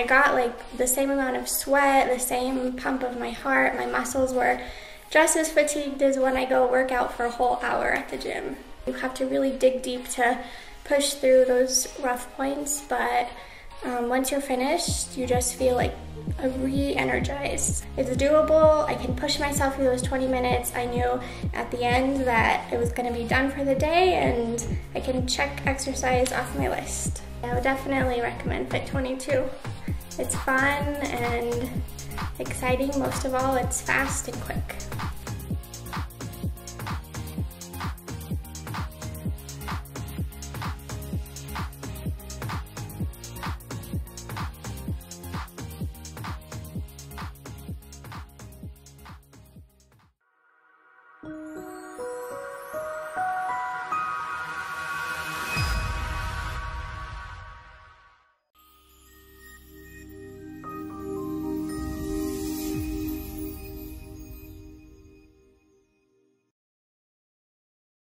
I got like the same amount of sweat, the same pump of my heart. My muscles were just as fatigued as when I go work out for a whole hour at the gym. You have to really dig deep to push through those rough points, but once you're finished, you just feel like re-energized. It's doable. I can push myself through those 20 minutes. I knew at the end that it was going to be done for the day, and I can check exercise off my list. I would definitely recommend FIT22. It's fun and exciting. Most of all, it's fast and quick.